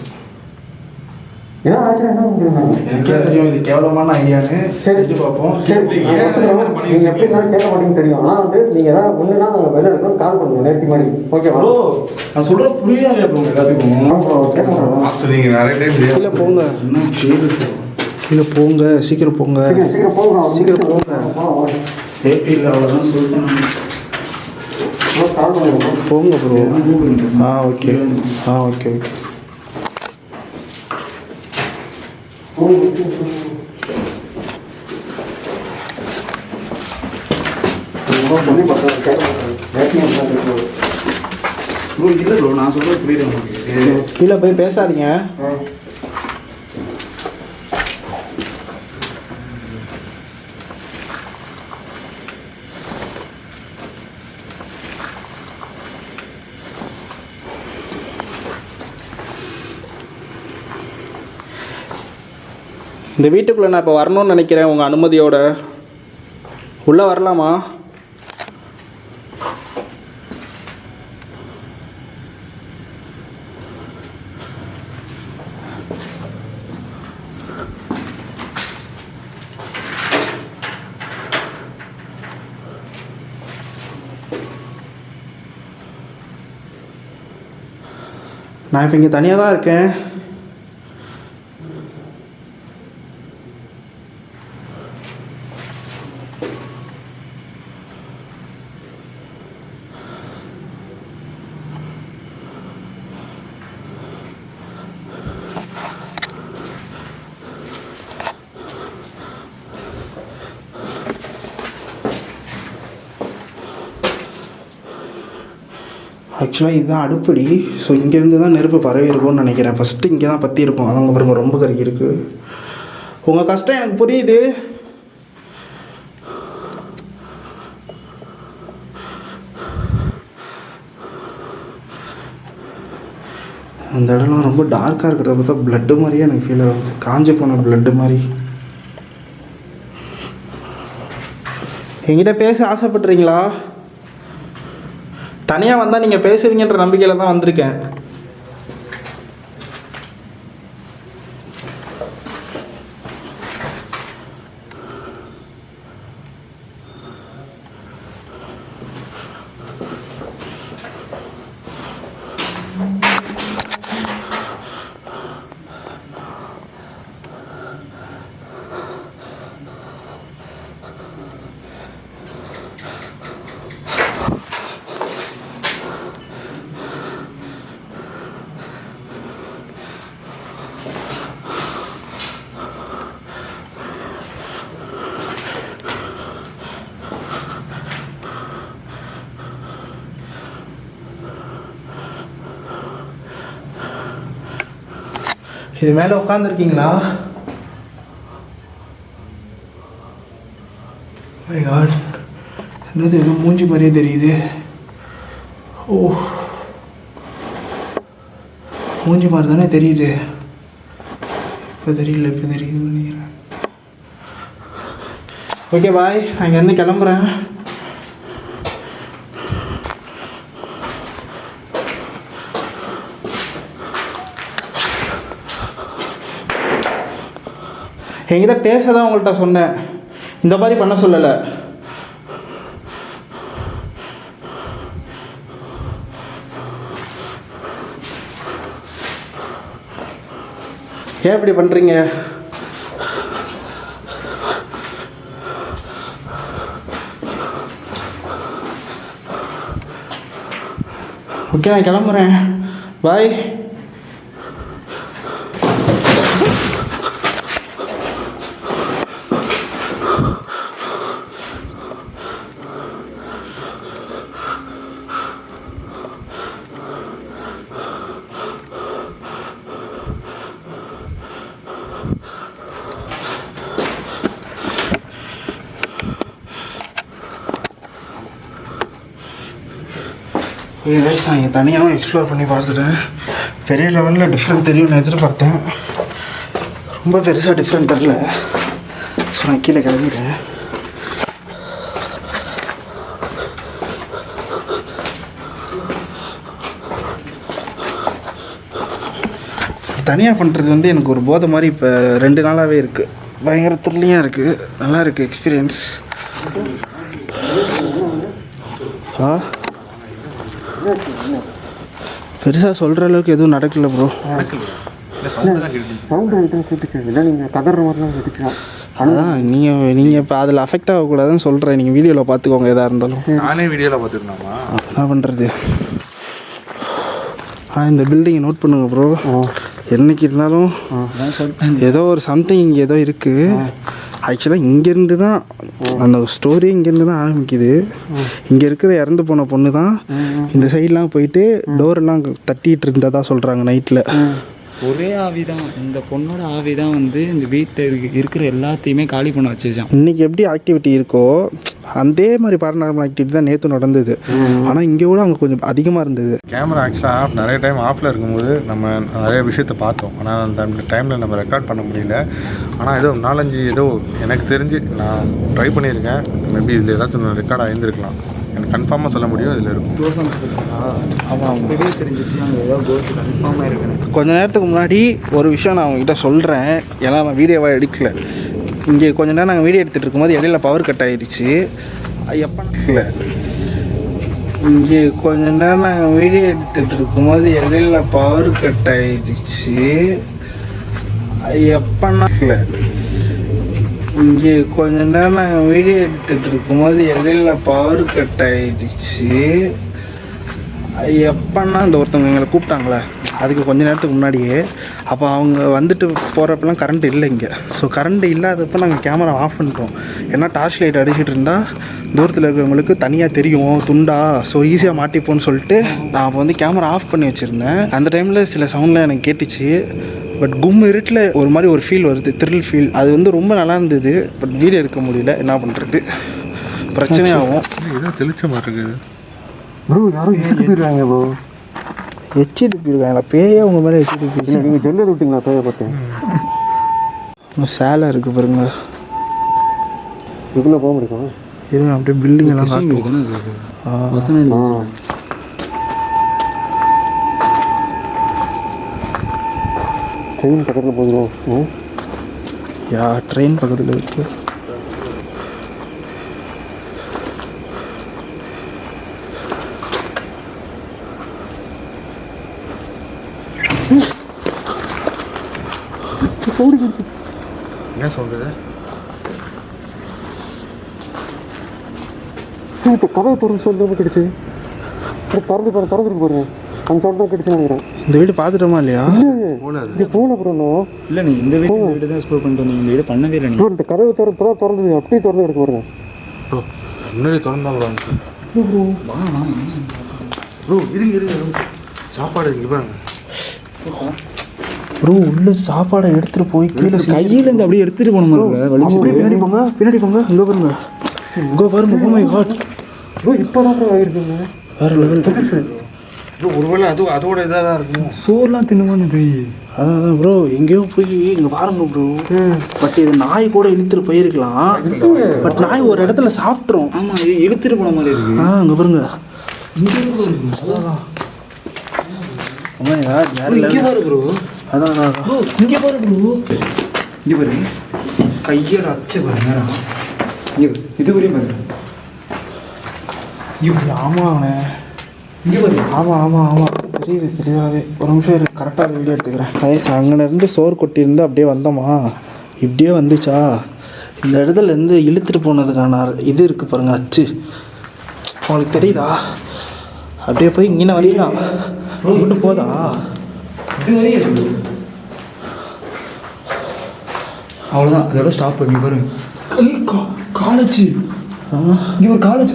எனக்கே தெரியும் இது கேவலமான ஐடியான்னு. செஞ்சு பார்ப்போம். நீங்கள் எப்படி இருந்தாலும் கேட்க மாட்டேங்குன்னு தெரியும். ஆனால் வந்து நீங்கள் ஏதாவது ஒன்றுனா நாங்கள் வெளில எடுக்கணும், கால் பண்ணுவோம் நேர்த்தி மாதிரி. ஓகேவா? ப்ரோ நான் சொல்கிற புரியாதே ப்ரோ எல்லாத்துக்கும். நீங்கள் நிறைய டைம் கீழே போங்க, கீழே போங்க, சீக்கிரம் போங்க, சீக்கிரம் போங்க. சேஃப்டி இல்லை அவ்வளோதான் சொல்லிட்டேன். போங்க ப்ரோ. Okay okay. ப்ரோ இல்லை ப்ரோ, நான் சொல்கிறது புரியுது உங்களுக்கு. கீழே போய் பேசாதீங்க. இந்த வீட்டுக்குள்ளே நான் இப்போ வரணும்னு நினைக்கிறேன். உங்கள் அனுமதியோட உள்ளே வரலாமா? நான் இப்போ இங்கே தனியாக தான் இருக்கேன். ஆக்சுவலாக இதுதான் அடுப்படி. ஸோ இங்கேருந்து தான் நெருப்பு பரவி இருக்கும்னு நினைக்கிறேன். ஃபஸ்ட்டு இங்கே தான் பற்றி இருக்கும். அதான் பாருங்க ரொம்ப கருகி இருக்குது. உங்கள் கஷ்டம் எனக்கு புரியுது. அந்த இடம்லாம் ரொம்ப டார்க்காக இருக்கிறத பார்த்தா ப்ளட்டு மாதிரியே எனக்கு ஃபீல் ஆகுது. காஞ்சி போன ப்ளட்டு மாதிரி. என்கிட்ட பேச ஆசைப்பட்றீங்களா? தனியாக வந்தால் நீங்கள் பேசுவீங்கன்ற நம்பிக்கையில் தான் வந்திருக்கேன். இது மேலே உட்காந்துருக்கீங்களா? மை காட், என்னது எதுவும் மூஞ்சி மாதிரியே தெரியுது. ஓ, மூஞ்சி மாதிரி தானே தெரியுது. இப்போ தெரியல, இப்போ தெரியுதுன்னு நினைக்கிறேன். ஓகே பாய், நான் இங்கேருந்து கிளம்புறேன். என்கிட்ட பேச தான் உங்கள்கிட்ட சொன்னேன், இந்த மாதிரி பண்ண சொல்லலை. ஏன் இப்படி பண்ணுறீங்க? ஓகே, நான் கிளம்புறேன். பாய். கைஸ், நான் இங்கே தனியாகவும் எக்ஸ்ப்ளோர் பண்ணி பார்த்துட்டேன். பெரிய லெவலில் டிஃப்ரெண்ட் தெரியும் நான் எதிர்பார்த்தேன். ரொம்ப பெருசாக டிஃப்ரெண்ட் தெரில. ஸோ நான் கீழே கிளம்பிட்டேன். தனியாக பண்ணுறது வந்து எனக்கு ஒரு போதை மாதிரி இப்போ 2 நாளாகவே இருக்குது. பயங்கர த்ரில்லிங்காக இருக்குது, நல்லா இருக்குது எக்ஸ்பீரியன்ஸ். பெருசாக சொல்கிற அளவுக்கு எதுவும் நடக்கல ப்ரோ. அதான் நீங்கள் இப்போ அதில் அஃபெக்ட் ஆகக்கூடாதுன்னு சொல்கிறேன். நீங்கள் வீடியோவில் பார்த்துக்கோங்க எதாக இருந்தாலும். நானே வீடியோவில் பார்த்துருந்தாமா என்ன பண்ணுறது. இந்த பில்டிங்கை நோட் பண்ணுங்க ப்ரோ. என்னைக்கு இருந்தாலும் ஏதோ ஒரு சம்திங் இங்கே ஏதோ இருக்குது. ஆக்சுவலாக இங்கேருந்து தான் அந்த ஸ்டோரி இங்கேருந்து தான் ஆரம்பிக்குது. இங்கே இருக்கிற இறந்து போன பொண்ணு தான் இந்த சைட்லாம் போயிட்டு டோரெல்லாம் தட்டிகிட்டு இருந்ததா சொல்கிறாங்க நைட்டில். ஒரே ஆவி தான், இந்த பொண்ணோட ஆவி தான் வந்து இந்த வீட்டில் இருக்கிற எல்லாத்தையுமே காலி பண்ண வச்சுச்சான். இன்றைக்கி எப்படி ஆக்டிவிட்டி இருக்கோ அதே மாதிரி பாரநார்மல் ஆக்டிவிட்டி தான் நேற்று நடந்தது. ஆனால் இங்கே கூட அவங்க கொஞ்சம் அதிகமாக இருந்தது. கேமரா ஆக்சுவலாக நிறைய டைம் ஆஃபில் இருக்கும்போது நம்ம நிறைய விஷயத்த பார்த்தோம். ஆனால் அந்த டைமில் நம்ம ரெக்கார்ட் பண்ண முடியல. ஆனால் ஏதோ 4-5 ஏதோ எனக்கு தெரிஞ்சு நான் ட்ரை பண்ணியிருக்கேன். மேபி இதில் ஏதாச்சும் ரெக்கார்ட் ஆகியிருந்துருக்கலாம். எனக்கு கன்ஃபார்மாக சொல்ல முடியும் இதில் இருக்கும். ஆமாம், பெரிய தெரிஞ்சிச்சு அங்கே ஏதோ கோஸ்ட் கன்ஃபார்மாக இருக்குன்னு. கொஞ்ச நேரத்துக்கு முன்னாடி ஒரு விஷயம் நான் அவங்ககிட்ட சொல்கிறேன். ஏன்னா நான் வீடியோவாக எடுக்கல. இங்கே கொஞ்ச நேரம் நாங்கள் வீடியோ எடுத்துகிட்டு இருக்கும்போது இடையில பவர் கட் ஆகிடுச்சு. எப்போ இல்லை, இங்கே கொஞ்ச நேரம் நாங்கள் வீடியோ எடுத்துகிட்டு இருக்கும்போது இடையில பவர் கட் ஆகிடுச்சு. எப்போன்னா இல்லை, இங்கே கொஞ்ச நேரம் நாங்கள் வீடியோ எடுத்துகிட்டு இருக்கும்போது இடையில பவர் கட் ஆகிடுச்சு. எப்போன்னா இந்த ஒருத்தவங்க எங்களை கூப்பிட்டாங்களே அதுக்கு கொஞ்ச நேரத்துக்கு முன்னாடியே. அப்போ அவங்க வந்துட்டு போகிறப்பெல்லாம் கரண்ட் இல்லை இங்கே. ஸோ கரண்ட் இல்லாதப்போ நாங்கள் கேமரா ஆஃப் பண்ணிட்டோம். ஏன்னா டார்ச் லைட் அடிச்சுட்டு இருந்தால் தூரத்தில் இருக்கிறவங்களுக்கு தனியாக தெரியும் துண்டா, ஸோ ஈஸியாக மாட்டிப்போன்னு சொல்லிட்டு நான் அப்போ வந்து கேமரா ஆஃப் பண்ணி வச்சுருந்தேன். அந்த டைமில் சில சவுண்ட்லாம் எனக்கு கேட்டுச்சு. பட் இருட்டில் ஒரு மாதிரி ஒரு ஃபீல் வருது, த்ரில் ஃபீல். அது வந்து ரொம்ப நல்லா இருந்தது. பட் வீடியோ எடுக்க முடியல, என்ன பண்ணுறது, பிரச்சனையாகும். ஏதோ தெளிச்ச மாதிரி இருக்குது ப்ரோ. யாரும் எச்சிட்டு போயிருக்காங்க ப்ரோ. எச்சி துப்பிருக்காங்களா? பேயே உங்கள் மேலே எச்சி துப்பிடுச்சு. நீங்கள் ஜெல்ல விட்டீங்களா? பேய பார்த்தேன். சேலை இருக்குது பாருங்க. இதுக்குள்ளே போக முடியுமா? இது அப்படியே பில்டிங் எல்லாம் ட்ரெயின் பக்கத்தில் போதும். ட்ரெயின் பக்கத்தில் இருக்கு. என்ன சொல்கிறது? இப்போ கதவை திறந்து சொல்ல கிடைச்சி திறந்துருக்கு பாருங்க. அந்த சவுண்ட் தான் கிடைச்சு நினைக்கிறேன். இந்த வீடு பார்த்துட்டோமா இல்லையா? இது போகல ப்ரோ. இல்லை நீ இந்த வீடு தான் எக்ஸ்ப்ளோர் பண்ணிட்டு நீங்கள் இந்த வீடு பண்ணவே இல்லை. ப்ரோ இந்த கதவை இப்போ தான் திறந்தது, அப்படியே திறந்து கிடக்கு பாருங்க. ப்ரோ முன்னாடி திறந்தாங்க ப்ரோ. இருங்க சாப்பாடு இங்கே பாருங்க ப்ரோ. உள்ள சாப்பாடை எடுத்துகிட்டு போய் கீழே கையிலேருந்து அப்படியே எடுத்துகிட்டு போகணும். அப்படியே பின்னாடி போங்க. இங்கே பாருங்க. Oh my God. ப்ரோ இப்போ தான் ப்ரோ ஆகிருக்குங்க. வேறு லெவல். ப்ரோ ஒருவேளை அதோட இதாக தான் இருக்கும். சோறுலாம் தின்னுமான்னு போய் அதான் ப்ரோ எங்கேயோ போய் இங்கே பாருங்க ப்ரோ. பட் இது நாய் கூட இழுத்துட்டு போயிருக்கலாம். பட் நாய் ஒரு இடத்துல சாப்பிட்றோம். ஆமாம், இது இழுத்துட்டு போன மாதிரி இருக்கு. இங்கே பாருங்க. இங்கே இருக்கு. அதான் இங்கே பாரு ப்ரோ. அதான் ப்ரோ இங்கே பாரு ப்ரோ. இங்கே பாரு கையோட அச்சை பாருங்க. இங்கே இது வரையும் பாருங்க. ஆமாண்ணே. இங்கே பாரு. ஆமாம் தெரியாது. ஒரு நிமிஷம் கரெக்டாக வீடியோ எடுத்துக்கிறேன். வயசு அங்கேருந்து சோறு கொட்டியிருந்து அப்படியே வந்தோமா, இப்படியே வந்துச்சா. இந்த இடத்துலேருந்து இழுத்துட்டு போனதுக்கான இது இருக்குது பாருங்க, அச்சு. உங்களுக்கு தெரியுதா? அப்படியே போய் இங்கே வரீங்களா? இங்கிட்டு போதா? இது வரையும் இருக்கு. அவ்வளோதான், அதோட ஸ்டாப் பண்ணி பாருங்க. காலேஜ் இங்கே ஒரு காலேஜ்.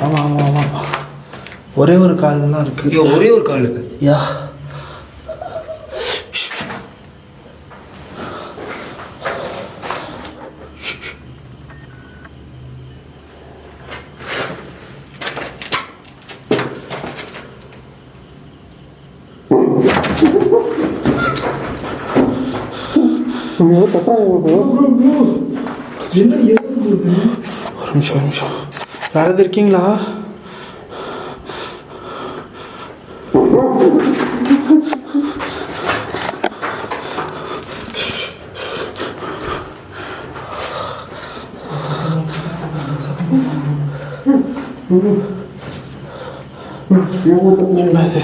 ஆமாம் ஒரே ஒரு கால் தான் இருக்குது. ஒரே ஒரு கால். யா ஒரு நிமிஷம். வேறு எது இருக்கீங்களா? என்னது?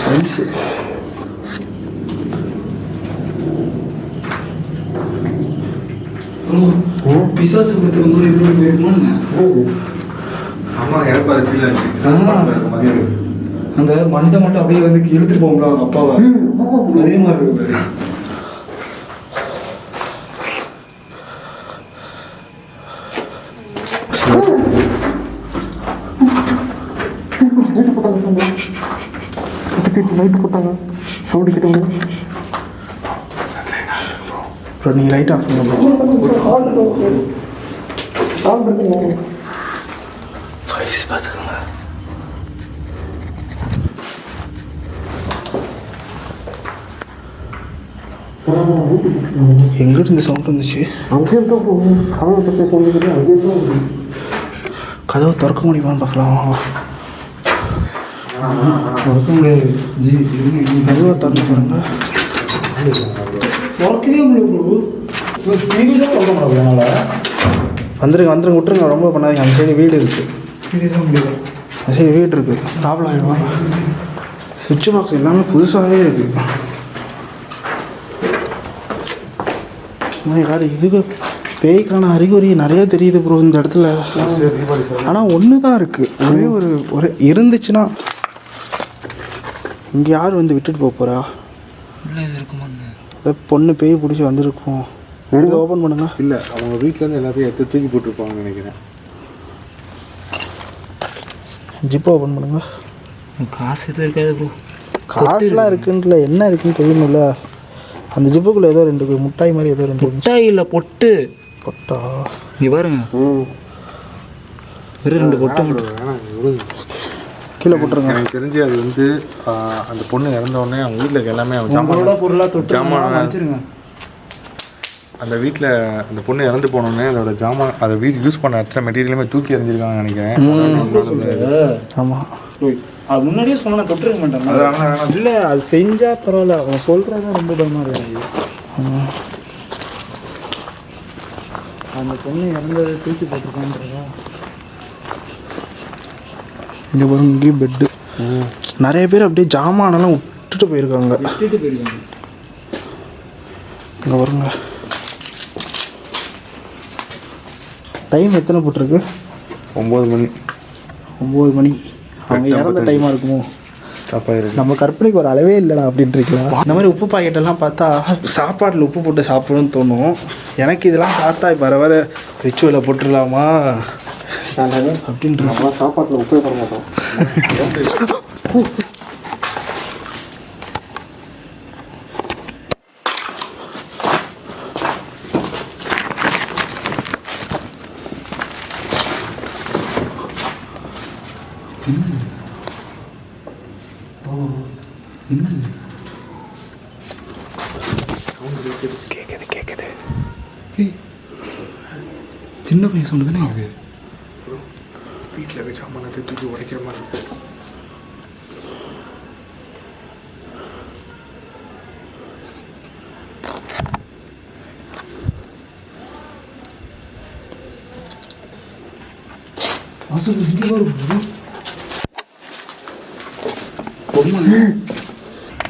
ஃப்ரெண்ட்ஸு பிசாசு கொடுத்துருக்க மாதிரி இது போயிருக்குமான்னு. ஆமாம் எனக்கு அது ஃபீல் ஆச்சு. அந்த மண்டை மட்டும் அப்படியே வந்து இழுத்துட்டு போங்களா அவங்க அப்பாவை, அதே மாதிரி இருக்குது. லைட் போட்டாங்க, சவுண்டு கிட்ட. அப்புறம் நீங்கள் லைட் ஆஃப் பண்ணுங்க. பார்த்துக்கோங்க. எங்கிருந்து சவுண்ட் வந்துச்சு? கதவை திறக்க முடியுமான்னு பார்க்கலாம். திறக்க முடியாது ஜி. மெதுவாக திறந்து பாருங்க. திறக்கவே முடியாது ப்ரோ. சீரியஸாக திறக்க முடியாது என்னால். வந்துருங்க விட்டுருங்க, ரொம்ப பண்ணாதீங்க. அந்த சைடு வீடு இருக்குது. சீரியஸாக முடியாது. அந்த சைடு வீடு இருக்குது. ப்ராப்ளம் ஆகிடுவாங்க. சுவிட்ச் பாக்ஸ் எல்லாமே புதுசாகவே இருக்குது. யார் இதுக்கு பேய்க்கான அறிகுறி நிறைய தெரியுது ப்ரோ இந்த இடத்துல. ஆனால் ஒன்று தான் இருக்குது, ஒரே இருந்துச்சுன்னா இங்கே யார் வந்து விட்டுட்டு போகிறா? பொண்ணு பேய் பிடிச்சி வந்திருக்கும். எடுத்து ஓப்பன் பண்ணுங்க. இல்லை, அவங்க வீட்டிலேருந்து எல்லாத்தையும் எடுத்து தூக்கி போட்டிருப்பாங்கன்னு நினைக்கிறேன். ஜிப்பை ஓப்பன் பண்ணுங்க. காசு எதுவும் இருக்காது ப்ரோ. காசுலாம் இருக்குன்னுல, என்ன இருக்குன்னு தெரியணும்ல. அந்த ஜிப்புக்குள்ளே ஏதோ 2 முட்டாய் மாதிரி ஏதோ 2 முட்டாய் இல்லை, பொட்டு. பொட்டா? நீ பாருங்க, வெறும் 2 பொட்டு கீழே போட்டுருங்க. எனக்கு தெரிஞ்சு அது வந்து அந்த பொண்ணு இறந்தோடனே அவங்க வீட்டில் எல்லாமே பொருளாக தொட்டு வச்சுருங்க. அந்த வீட்டில் அந்த பொண்ணு இறந்து போனோடனே அதோட ஜாமான், அதை வீடு யூஸ் பண்ண அத்தனை மெட்டீரியலுமே தூக்கி எறிஞ்சிருக்காங்கன்னு நினைக்கிறேன். ஆமாம், அது முன்னாடியே சொன்னால் தொட்டுருக்க மாட்டாங்க. இல்லை, அது செஞ்சால் பரவாயில்ல, அவங்க சொல்கிறதான் ரொம்ப பயமாக இருக்குது. அந்த பொண்ணு இறந்ததை தூக்கி போட்டிருக்கான்றதா. இங்கே பாருங்க, இங்கேயும் பெட்டு. நிறைய பேர் அப்படியே ஜாமானெல்லாம் விட்டுட்டு போயிருக்காங்க. இங்கே வருங்க. டைம் எத்தனை போட்டிருக்கு? 9 மணி. 9 மணி. அவங்க இறந்த டைமாக இருக்குமோ? தப்பாக இருக்குது. நம்ம கற்பனைக்கு ஒரு அளவே இல்லைடா அப்படின்ட்டுருக்கலாம். இந்த மாதிரி உப்பு பாக்கெட்டெல்லாம் பார்த்தா சாப்பாட்டில் உப்பு போட்டு சாப்பிடணும்னு தோணும். எனக்கு இதெல்லாம் பார்த்தா இப்போ வர ரிச்சுவலை போட்டுடலாமா அப்படின்ட்டு. நம்ம சாப்பாட்டில் உப்பே போட மாட்டோம். கேட்குது. சின்ன பையன் சொல்லுதுன்னு இது வீட்டில் போய் சாமானத்தை தூக்கி உடைக்கிற மாதிரி இருக்கு.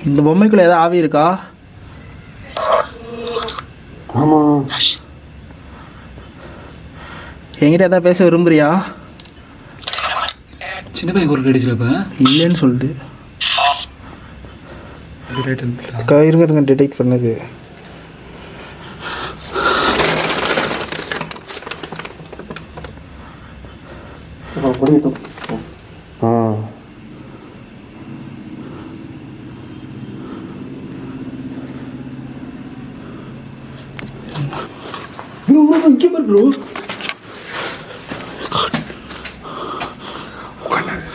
இந்த பொம்மைக்குள்ள ஏதாவது ஆவி இருக்கா? ஆமாம். என்கிட்ட எதாவது பேச விரும்புறியா? சின்ன பையன் குரல் அடிச்சில் இப்போ இல்லைன்னு சொல்லுது. இருங்க டிடெக்ட் பண்ணது. புரியுது. ப்ரோ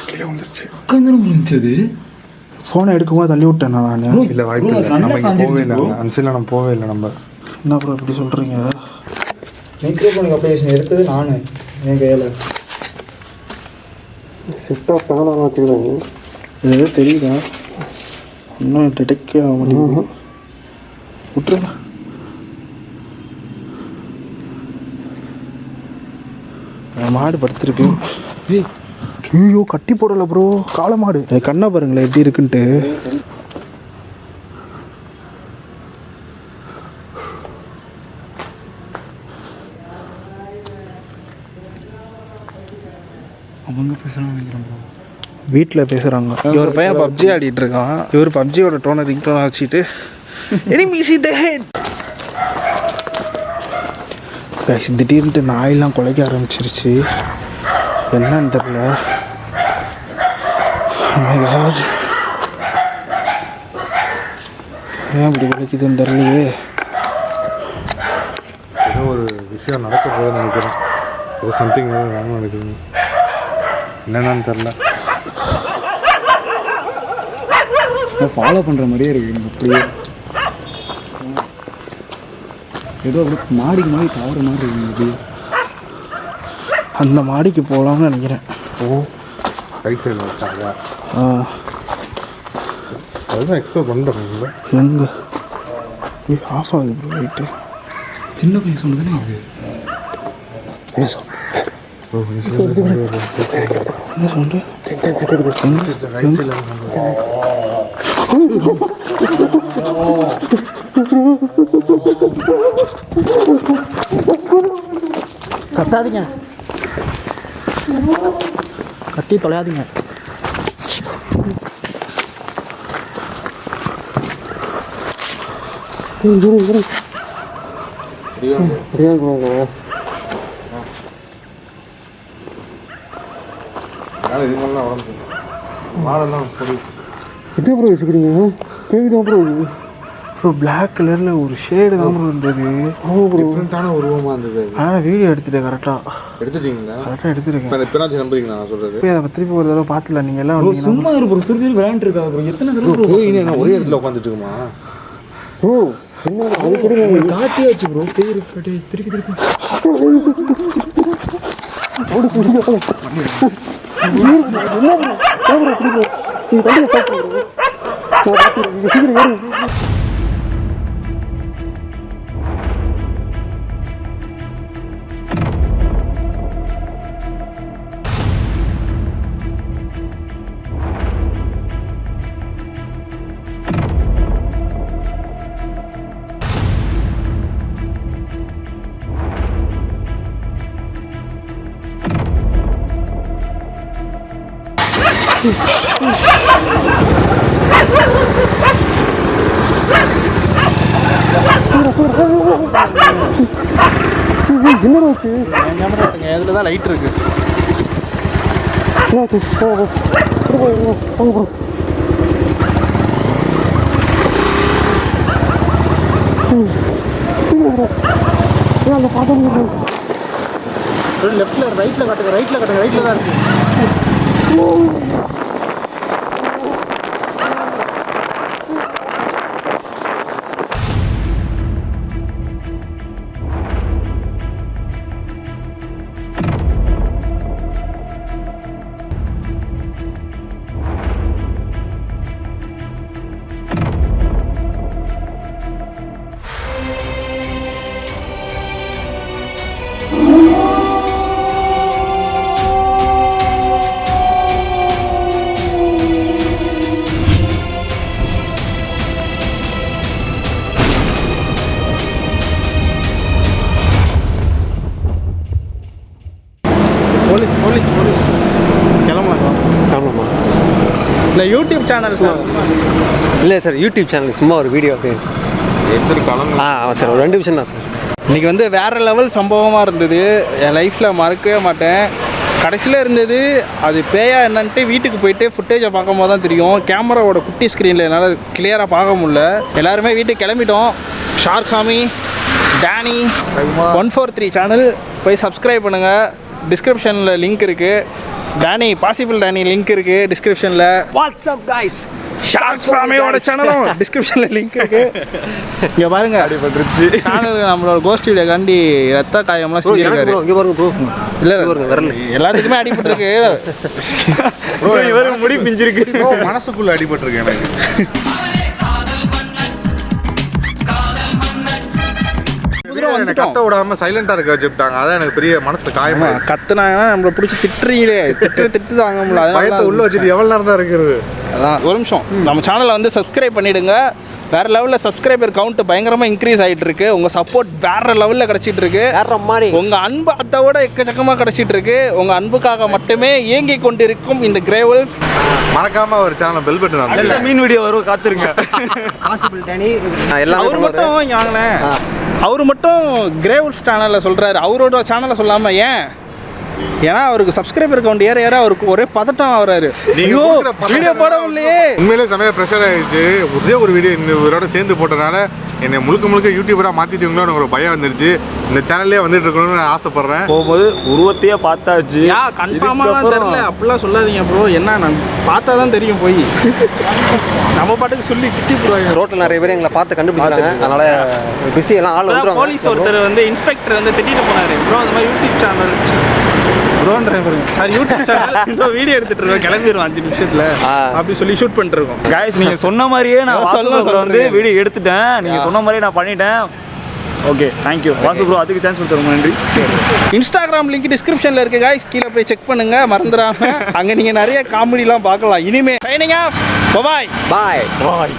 கீழே வந்துருச்சு. உட்காந்து முடிஞ்சது. ஃபோனை எடுக்கும்போது தள்ளி விட்டேன் நான். இல்லை, வாய்ப்பு இல்லை. நம்ம இங்கே போவே இல்லை. அந்த சைடில் நம்ம போவே இல்லை. நம்ம என்ன ப்ரோ இப்படி சொல்கிறீங்க? மைக்ரோஃபோனுக்கு அப்ளிகேஷன் எடுத்தது நான் என் கையில். சிஃப்ட் ஆஃப் பண்ணலாம் வச்சுக்கிறாங்க. இது எதாவது தெரியுதா? இன்னும் டிடெக்டே ஆக மாட்டேங்குது. விட்டுருங்க. மாடு படுத்துருக்கு. ஐயோ, கட்டி போடலை ப்ரோ, காளை மாடு. அது கண்ணை பாருங்களேன் எப்படி இருக்குன்ட்டு. அவங்க பேசுகிறாங்க, வீட்டில் பேசுகிறாங்க. இவர் பையன் பப்ஜி ஆடிட்டு இருக்கான். இவர் பப்ஜியோட டோனை ரிங்டோனை வச்சுட்டு எனிமீஸ் இன் தி ஹெட். திடீர்னுட்டு நாயெல்லாம் குலைக்க ஆரம்பிச்சிருச்சு. என்னன்னு தெரில. ஏன் இப்படி குலைக்குதுன்னு தெரியலையே. ஏதோ ஒரு விஷயம் நடக்க போகுதுன்னு நினைக்கிறேன். ஏதோ சம்திங் ராங் நடக்குது. என்னென்னு தெரில. ஃபாலோ பண்ணுற மாதிரியே இருக்குது. அப்படியே ஏதோ அப்படி மாடிக்கு மாதிரி தவறு மாதிரி இருக்குது. அந்த மாடிக்கு போகலாம்னு நினைக்கிறேன். ரைட் சைடில் வச்சாங்க. அதுதான் எக்ஸ்ப்ளோர் பண்ணுறோம். எங்கே ஆஃப் ஆகுது ப்ரோ ரைட்டு. சின்ன பையன் சொன்னதுன்னு இது பேசும். என்ன சொல்ற? ரைட் சைடில் கத்தாதீங்க, கத்தி தொலையாதீங்க. எப்படி ப்ரோ வச்சுக்கிறீங்க கேக்குதான் ப்ரோ ப்ரோ பிளாக் கலரில் ஒரு ஷேடு தான் ப்ரோ இருந்தது. டிஃப்ரெண்ட்டான உருவமாக இருந்தது. ஆனால் வீடியோ எடுத்துட்டேன் கரெக்டாக. எடுத்துட்டீங்களா? கரெக்டாக எடுத்துருக்கேன். இப்போ எத்தனாச்சும் நம்புறீங்க நான் சொல்கிறது? அதை திருப்பி ஒரு தடவை பார்த்துல நீங்கள் எல்லாம் ப்ரோ சும்மா இரு ப்ரோ, திருப்பி விளையாண்டு இருக்காங்க ப்ரோ. எத்தனை தடவை ப்ரோ நான் ஒரே இடத்துல உட்காந்துட்டு இருக்குமா? ப்ரோ என்ன அது கூட காட்டியாச்சு ப்ரோ. பேர் திருப்பி திருப்பி இதில் தான் லைட் இருக்கு. லெஃப்டில் ரைட்டில் காட்டுங்க, ரைட்டில் காட்டுங்க, ரைட்டில் தான் இருக்கு. போலீஸ் போலீஸ் போலீஸ் கிளம்பலாம். ஆமாம்மா. இல்லை யூடியூப் சேனல் சார். இல்லை சார், யூடியூப் சேனல் சும்மா ஒரு வீடியோ சார், ஒரு 2 நிமிஷம் தான் சார். இன்றைக்கி வந்து வேறு லெவல் சம்பவமாக இருந்தது. என் லைஃப்பில் மறக்கவே மாட்டேன். கடைசியில் இருந்தது அது பேயா என்னன்ட்டு வீட்டுக்கு போயிட்டு ஃபுட்டேஜை பார்க்கும் போது தான் தெரியும். கேமராவோட குட்டி ஸ்க்ரீனில் என்னால் கிளியராக பார்க்க முடியல. எல்லாருமே வீட்டுக்கு கிளம்பிட்டோம். ஷார்க் சாமி, டேனி 143 சேனல் போய் சப்ஸ்கிரைப் பண்ணுங்கள். டிஸ்கிரிப்ஷனில் லிங்க் இருக்குது. டேனி பாசிபிள் டேனி லிங்க் இருக்குது டிஸ்கிரிப்ஷனில். வாட்ஸ்அப் கைஸ், ஷார்க் சாமியோட சேனலும் டிஸ்கிரிப்ஷனில் லிங்க் இருக்குது. இங்கே பாருங்க, அடிபட்டுருச்சு சேனல். நம்மளோட கோஸ்ட் வீடியோ காண்டி ரத்த காயம்லாம் செஞ்சுருக்காரு. இங்கே பாருங்க ப்ரோ. இல்லை எல்லாத்துக்குமே அடிபட்டுருக்கு. இவருக்கு முடி பிஞ்சிருக்கு. மனசுக்குள்ளே அடிபட்டுருக்கு எனக்கு. கத்த விடாம சைலண்டா இருக்க வச்சுட்டாங்க. அதான் எனக்கு பெரிய மனசுல காயமா. கத்துனாங்கன்னா நம்மளை பிடிச்சி திட்டுறீங்களே, திட்டு தாங்க முடியல. பயத்தை உள்ள வச்சுட்டு எவ்வளவு நேரம் தான் இருக்கிறது. அதான் ஒரு நிமிஷம், நம்ம சேனலை வந்து சப்ஸ்கிரைப் பண்ணிவிடுங்க. வேறு லெவலில் சப்ஸ்கிரைபர் கவுண்ட் பயங்கரமாக இன்க்ரீஸ் ஆகிட்டு இருக்கு. உங்கள் சப்போர்ட் வேறு லெவலில் கிடச்சிட்டு இருக்கு. வேற மாதிரி உங்கள் அன்பு அதை விட எக்கச்சக்கமாக கிடச்சிட்டு இருக்கு. உங்கள் அன்புக்காக மட்டுமே இயங்கி கொண்டிருக்கும் இந்த கிரே வல்ஃப். மறக்காம ஒரு சேனல் பெல் பட்டன் மீன் வீடியோ வரும், காத்துருங்க. பாசிபிள் டேனி எல்லாம் அவர் மட்டும் இங்கே வாங்கினேன். அவர் மட்டும் கிரே வல்ஃப் சேனலில் சொல்கிறாரு. அவரோட சேனலை சொல்லாமல் ஏன்? ஏன்னா அவருக்கு சப்ஸ்கிரைபர் கவுண்ட் ஏற அவருக்கு ஒரே பதட்டம் ஆகுறாரு. வீடியோ போட முடியலையே. உண்மையிலே சமய ப்ரெஷர் ஆயிடுச்சு. ஒரே ஒரு வீடியோ இந்த இவரோட சேர்ந்து போட்டனால என்னை முழுக்க யூடியூபராக மாற்றிட்டீங்களோ எனக்கு ஒரு பயம் வந்துருச்சு. இந்த சேனல்லே வந்துட்டு இருக்கணும்னு நான் ஆசைப்பட்றேன். போகும்போது உருவத்தையே பார்த்தாச்சு. கன்ஃபார்மாக தெரியல அப்படிலாம் சொல்லாதீங்க ப்ரோ. என்ன நான் பார்த்தா தான் தெரியும். போய் நம்ம பாட்டுக்கு சொல்லி திட்டி போடுவாங்க. ரோட்டில் நிறைய பேர் எங்களை பார்த்து கண்டுபிடிச்சாங்க. அதனால பிஸி எல்லாம் ஆள் வந்துடுவாங்க. போலீஸ் ஒருத்தர் வந்து இன்ஸ்பெக்டர் வந்து திட்டிட்டு போனாரு. ப்ரோ அந்த மாதிரி YouTube channel sir YouTube channel இந்த வீடியோ எடுத்துட்டு இருக்கோம், கிளம்பிடுவோம் 5 நிமிஷத்துல அப்படி சொல்லி ஷூட் பண்ணிட்டு இருக்கோம். கைஸ் நீங்க சொன்ன மாதிரியே நான் வாசுப்ரோ வந்து வீடியோ எடுத்துட்டேன். நீங்க சொன்ன மாதிரியே நான் பண்ணிட்டேன். Okay, thank you Vasu bro. அதுக்கு சான்ஸ் கொடுத்து ரொம்ப நன்றி. இன்ஸ்டாகிராம் லிங்க் டிஸ்கிரிப்ஷனில் இருக்கு கைஸ், கீழே போய் செக் பண்ணுங்க மறந்துடாம. அங்கே நீங்கள் நிறைய காமெடிலாம் பார்க்கலாம். இனிமே சைனிங் ஆஃப். பாய் பாய் பாய்.